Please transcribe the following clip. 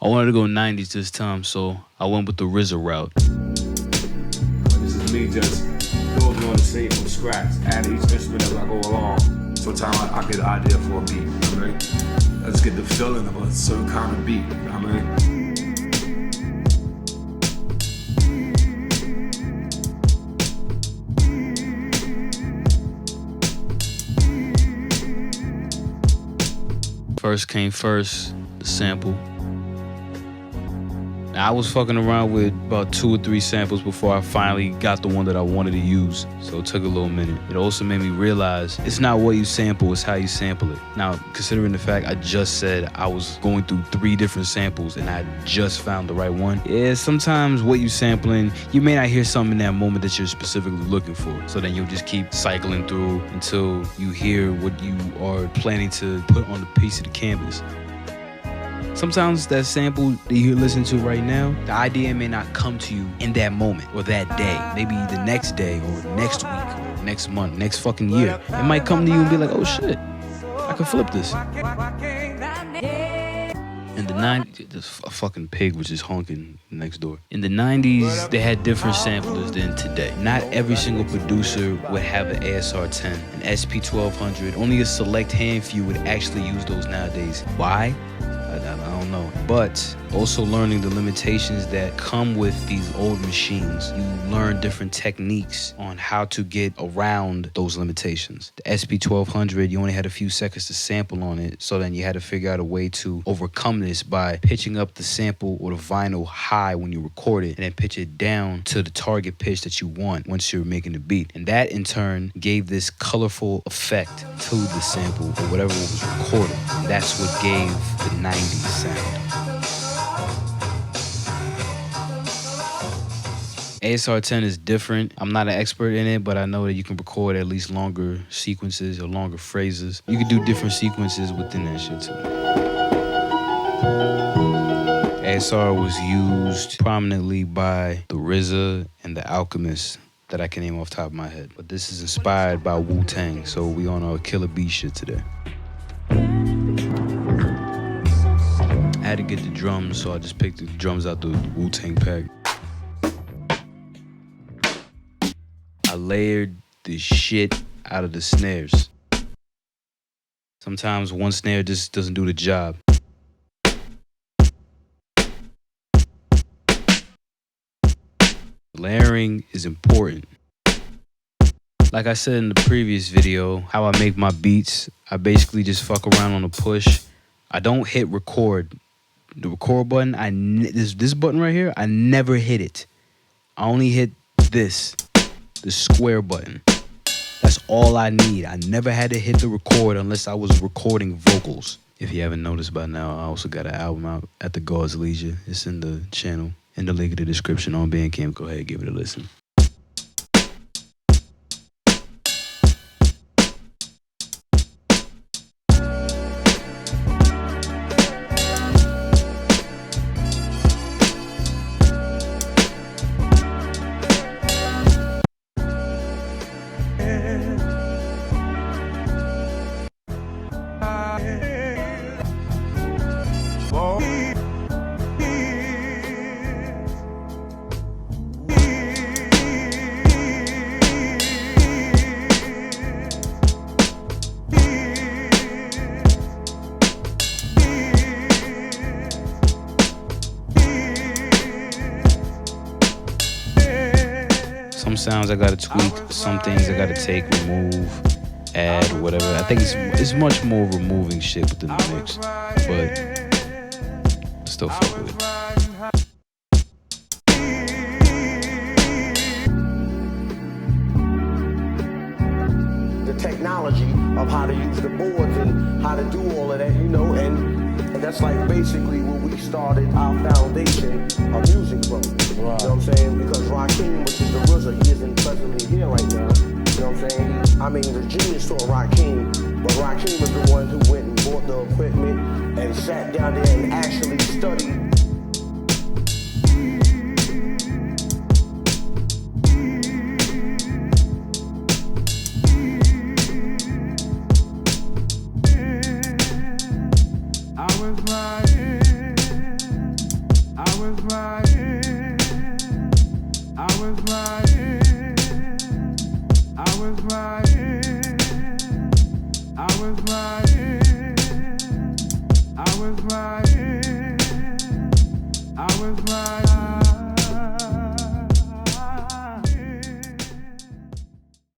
I wanted to go 90s this time, so I went with the RZA route. This is me just building on the scene from scratch, adding each instrument as I go along. Sometimes I get an idea for a beat, you know what I mean? I just get the feeling of a certain kind of beat, you know what I mean? First came first, the sample. I was fucking around with about 2 or 3 samples before I finally got the one that I wanted to use, so it took a little minute. It also made me realize it's not what you sample, it's how you sample it. Now, considering the fact I just said I was going through 3 different samples and I just found the right one, yeah, sometimes what you sampling, you may not hear something in that moment that you're specifically looking for, so then you'll just keep cycling through until you hear what you are planning to put on the piece of the canvas. Sometimes that sample that you're listening to right now, the idea may not come to you in that moment or that day. Maybe the next day or next week or next month, next fucking year. It might come to you and be like, oh shit, I can flip this. In the 90s, there's a fucking pig was just honking next door. In the 90s, they had different samplers than today. Not every single producer would have an ASR-10, an SP-1200. Only a select handful would actually use those nowadays. Why? I don't know. But also learning the limitations that come with these old machines. You learn different techniques on how to get around those limitations. The SP-1200, you only had a few seconds to sample on it, so then you had to figure out a way to overcome this by pitching up the sample or the vinyl high when you record it, and then pitch it down to the target pitch that you want once you're making the beat. And that in turn gave this colorful effect to the sample or whatever was recorded. And that's what gave the 90s sound. ASR-10 is different. I'm not an expert in it, but I know that you can record at least longer sequences or longer phrases. You can do different sequences within that shit too. ASR was used prominently by the RZA and the Alchemist that I can name off the top of my head. But this is inspired by Wu-Tang, so we on our killer beat shit today. I had to get the drums, so I just picked the drums out the Wu-Tang pack. I layered the shit out of the snares. Sometimes one snare just doesn't do the job. Layering is important. Like I said in the previous video, how I make my beats, I basically just fuck around on a push. I don't hit record. The record button, this button right here, I never hit it. I only hit this, the square button. That's all I need. I never had to hit the record unless I was recording vocals. If you haven't noticed by now, I also got an album out at the God's Leisure. It's in the channel, in the link in the description on Bandcamp. Go ahead, give it a listen. Some sounds I gotta tweak, some things I gotta take, remove, add, whatever. I think it's much more removing shit within the mix, but still fuck with it. The technology of how to use the boards and how to do all of that, you know, and that's like basically where we started our foundation of music from. Right. You know what I'm saying? Because Rakim, which is the RZA, he isn't presently here right now. You know what I'm saying? I mean, the genius taught Rakim, but Rakim was the one who went and bought the equipment and sat down there and actually studied. was riding, I was riding, I was riding, I was riding, I was riding, I was riding.